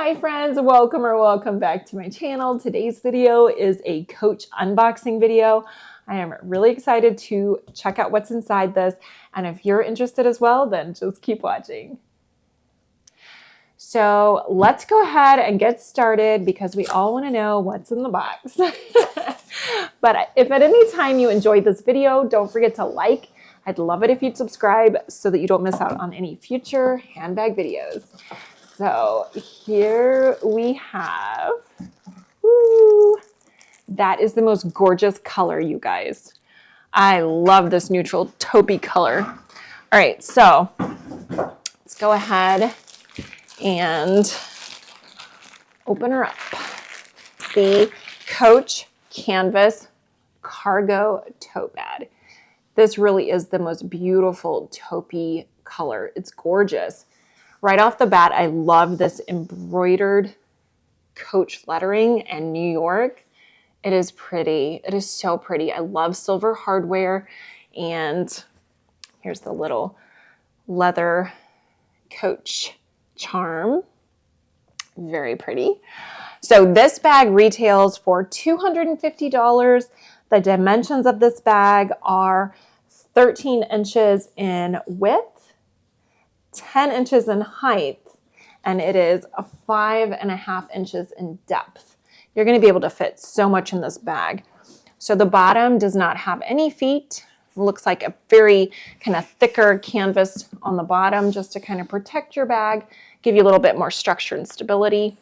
Hi friends, welcome back to my channel. Today's video is a Coach unboxing video. I am really excited to check out what's inside this, and if you're interested as well, then just keep watching. So let's go ahead and get started because we all want to know what's in the box. But if at any time you enjoyed this video, don't forget to like. I'd love it if you'd subscribe so that you don't miss out on any future handbag videos. So here we have, that is the most gorgeous color, you guys. I love this neutral taupey color. All right, so let's go ahead and open her up. The Coach Canvas Cargo Tote Bag. This really is the most beautiful taupey color. It's gorgeous. Right off the bat, I love this embroidered Coach lettering and New York. It is pretty. It is so pretty. I love silver hardware. And here's the little leather Coach charm. Very pretty. So this bag retails for $250. The dimensions of this bag are 13 inches in width, 10 inches in height, and it is 5.5 inches in depth. You're going to be able to fit so much in this bag. So the bottom does not have any feet. It looks like a very kind of thicker canvas on the bottom just to kind of protect your bag, give you a little bit more structure and stability.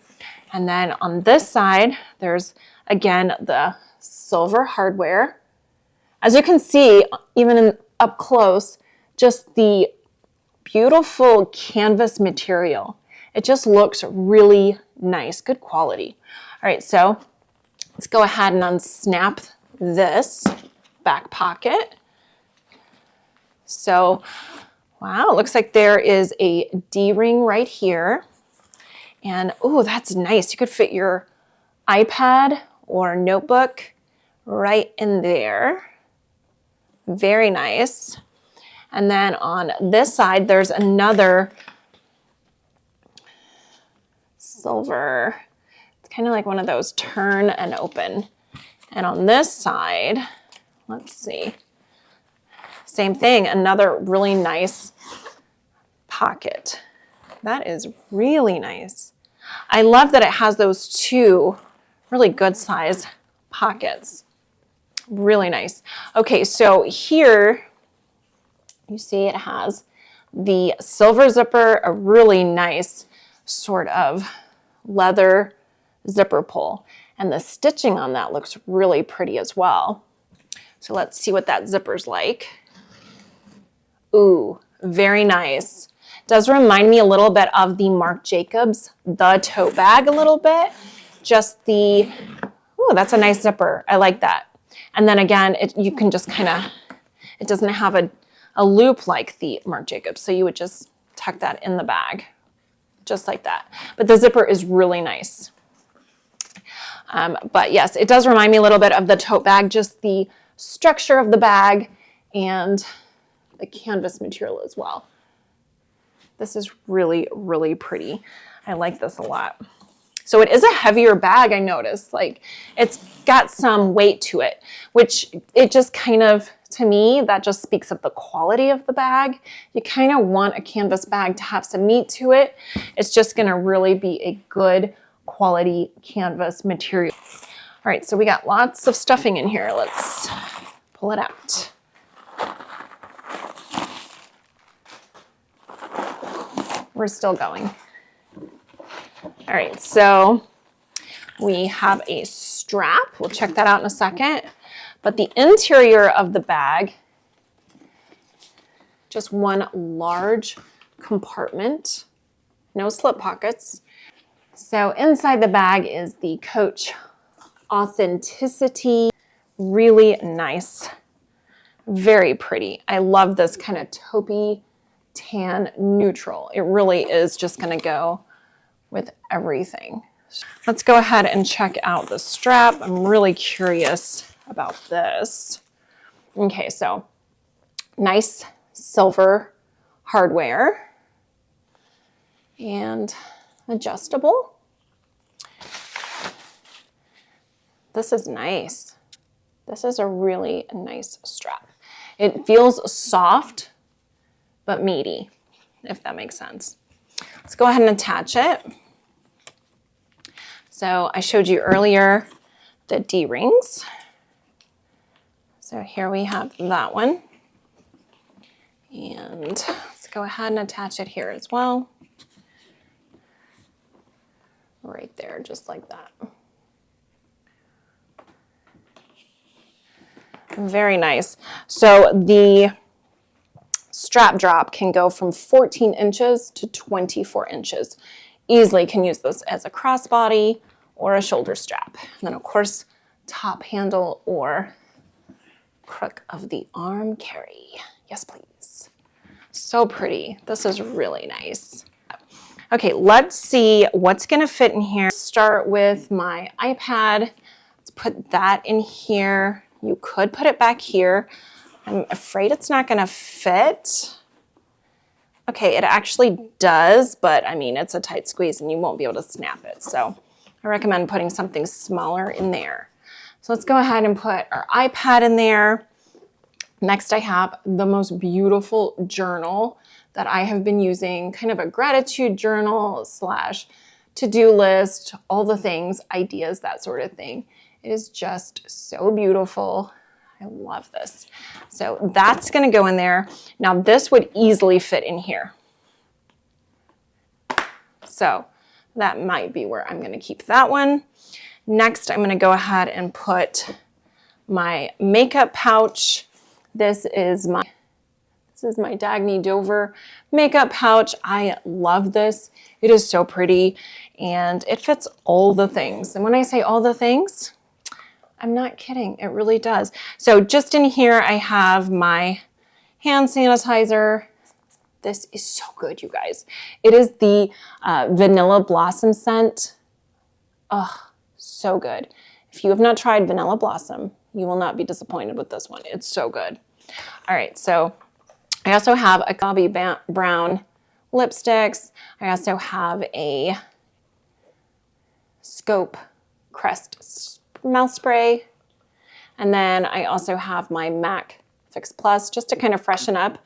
And then on this side, there's again the silver hardware. As you can see, even up close, just the beautiful canvas material. It just looks really nice, good quality. All right, so let's go ahead and unsnap this back pocket. So, wow, it looks like there is a D-ring right here. And, oh, that's nice. You could fit your iPad or notebook right in there. Very nice. And then on this side, there's another silver. It's kind of like one of those turn and open. And on this side, let's see, same thing, another really nice pocket. That is really nice. I love that it has those two really good size pockets. Really nice. Okay, so here, you see it has the silver zipper, a really nice sort of leather zipper pull. And the stitching on that looks really pretty as well. So let's see what that zipper's like. Ooh, very nice. Does remind me a little bit of the Marc Jacobs, the tote bag a little bit. Just the, ooh, that's a nice zipper. I like that. And then again, you can just kind of, it doesn't have a loop like the Marc Jacobs. So you would just tuck that in the bag, just like that. But the zipper is really nice. But yes, it does remind me a little bit of the tote bag, just the structure of the bag and the canvas material as well. This is really, really pretty. I like this a lot. So it is a heavier bag, I noticed. Like, it's got some weight to it, which it just kind of, to me, that just speaks of the quality of the bag. You kind of want a canvas bag to have some meat to it. It's just going to really be a good quality canvas material. All right, so we got lots of stuffing in here. Let's pull it out. We're still going. All right, so we have a strap. We'll check that out in a second. But the interior of the bag, just one large compartment, no slip pockets. So inside the bag is the Coach Authenticity. Really nice, very pretty. I love this kind of taupey tan neutral. It really is just gonna go with everything. Let's go ahead and check out the strap. I'm really curious about this. Okay, so nice silver hardware and adjustable. this is nice. This is a really nice strap. It feels soft, but meaty, if that makes sense. Let's go ahead and attach it. So I showed you earlier the D-rings. So here we have that one. And let's go ahead and attach it here as well. Right there, just like that. Very nice. So the strap drop can go from 14 inches to 24 inches. Easily can use this as a crossbody or a shoulder strap. And then of course, top handle or crook of the arm carry. Yes, please. So pretty. This is really nice. Okay, let's see what's gonna fit in here. Start with my iPad. Let's put that in here. You could put it back here. I'm afraid it's not gonna fit. Okay, it actually does, but I mean, it's a tight squeeze and you won't be able to snap it. So I recommend putting something smaller in there. So let's go ahead and put our iPad in there. Next, I have the most beautiful journal that I have been using, kind of a gratitude journal slash to-do list, all the things, ideas, that sort of thing. It is just so beautiful. I love this. So that's gonna go in there. Now this would easily fit in here. So that might be where I'm gonna keep that one. Next, I'm gonna go ahead and put my makeup pouch. This is my Dagny Dover makeup pouch. I love this. It is so pretty and it fits all the things. And when I say all the things, I'm not kidding. It really does. So just in here, I have my hand sanitizer. This is so good, you guys. It is the Vanilla Blossom scent. Oh, so good. If you have not tried Vanilla Blossom, you will not be disappointed with this one. It's so good. All right, so I also have a Bobbi Brown lipsticks. I also have a Scope Crest mouth spray. And then I also have my MAC Fix Plus just to kind of freshen up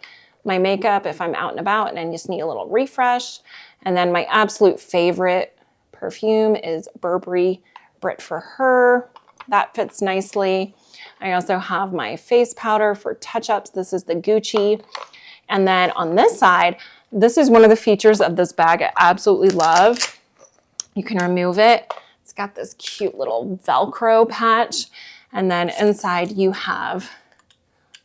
my makeup if I'm out and about and I just need a little refresh. And then my absolute favorite perfume is Burberry Brit for Her. That fits nicely. I also have my face powder for touch-ups. This is the Gucci. And then on this side, this is one of the features of this bag I absolutely love. You can remove it. It's got this cute little Velcro patch. And then inside you have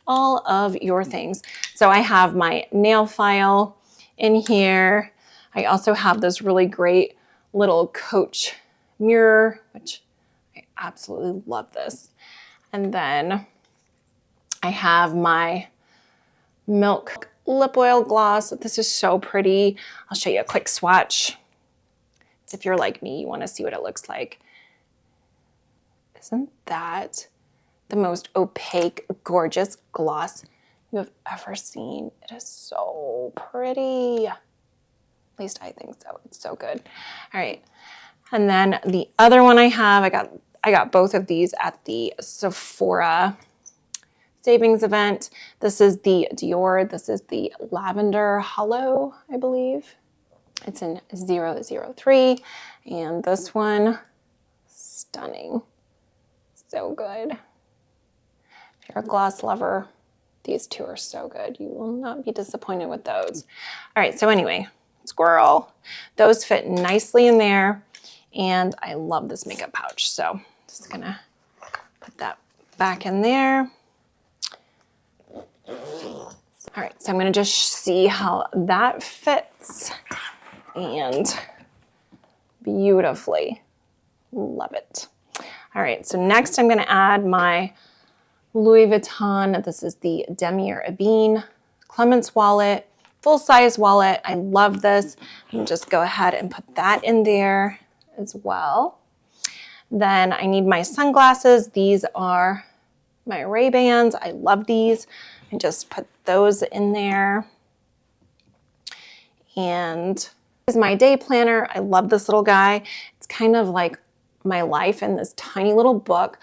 all of your things. So I have my nail file in here. I also have this really great little Coach mirror, which I absolutely love this. And then I have my Milk lip oil gloss. This is so pretty. I'll show you a quick swatch. If you're like me, you want to see what it looks like. Isn't that the most opaque, gorgeous gloss you have ever seen? It is so pretty. At least I think so. It's so good. All right. And then the other one I have, I got both of these at the Sephora savings event. This is the Dior. This is the Lavender Hollow, I believe. It's in 003. And this one, stunning. So good. If you're a gloss lover, these two are so good. You will not be disappointed with those. All right, so anyway, squirrel. Those fit nicely in there. And I love this makeup pouch. So just gonna put that back in there. All right, so I'm gonna just see how that fits. And beautifully, love it. All right, so next I'm gonna add my Louis Vuitton. This is the Demier Ebene Clements wallet, full-size wallet. I love this. I'm just go ahead and put that in there as well. Then I need my sunglasses. These are my Ray-Bans. I love these. And just put those in there. And this is my day planner. I love this little guy. It's kind of like my life in this tiny little book.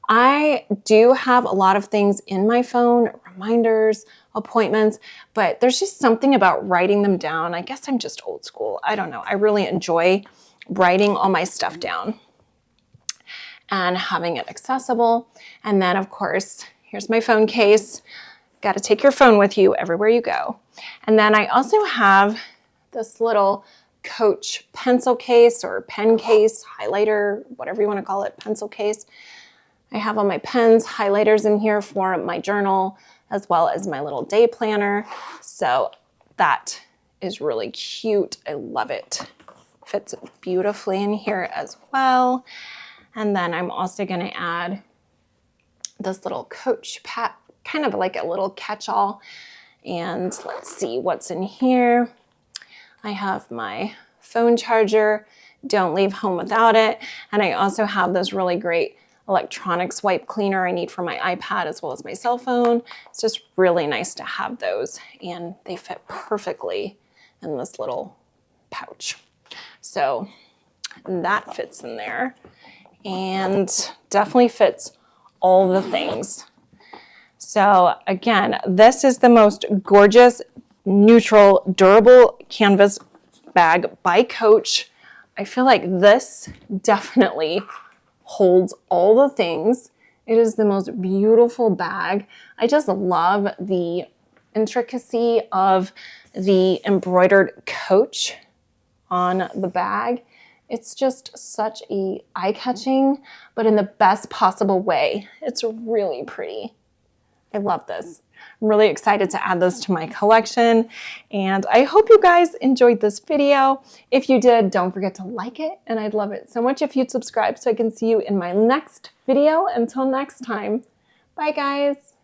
I do have a lot of things in my phone, reminders, appointments, but there's just something about writing them down. I guess I'm just old school. I don't know. I really enjoy writing all my stuff down and having it accessible. And then, of course, here's my phone case. Got to take your phone with you everywhere you go. And then I also have this little Coach pencil case or pen case, highlighter, whatever you want to call it, pencil case. I have all my pens, highlighters in here for my journal, as well as my little day planner. So that is really cute. I love it. Fits beautifully in here as well. And then I'm also going to add this little Coach pat, kind of like a little catch-all. And let's see what's in here. I have my phone charger. Don't leave home without it. And I also have this really great electronic swipe cleaner I need for my iPad as well as my cell phone. It's just really nice to have those, and they fit perfectly in this little pouch. So that fits in there and definitely fits all the things. So again, this is the most gorgeous, neutral, durable canvas bag by Coach. I feel like this definitely holds all the things. It is the most beautiful bag. I just love the intricacy of the embroidered Coach on the bag. It's just such a eye-catching, but in the best possible way. It's really pretty. I love this. I'm really excited to add this to my collection, and I hope you guys enjoyed this video. If you did, don't forget to like it, and I'd love it so much if you'd subscribe so I can see you in my next video. Until next time, bye guys.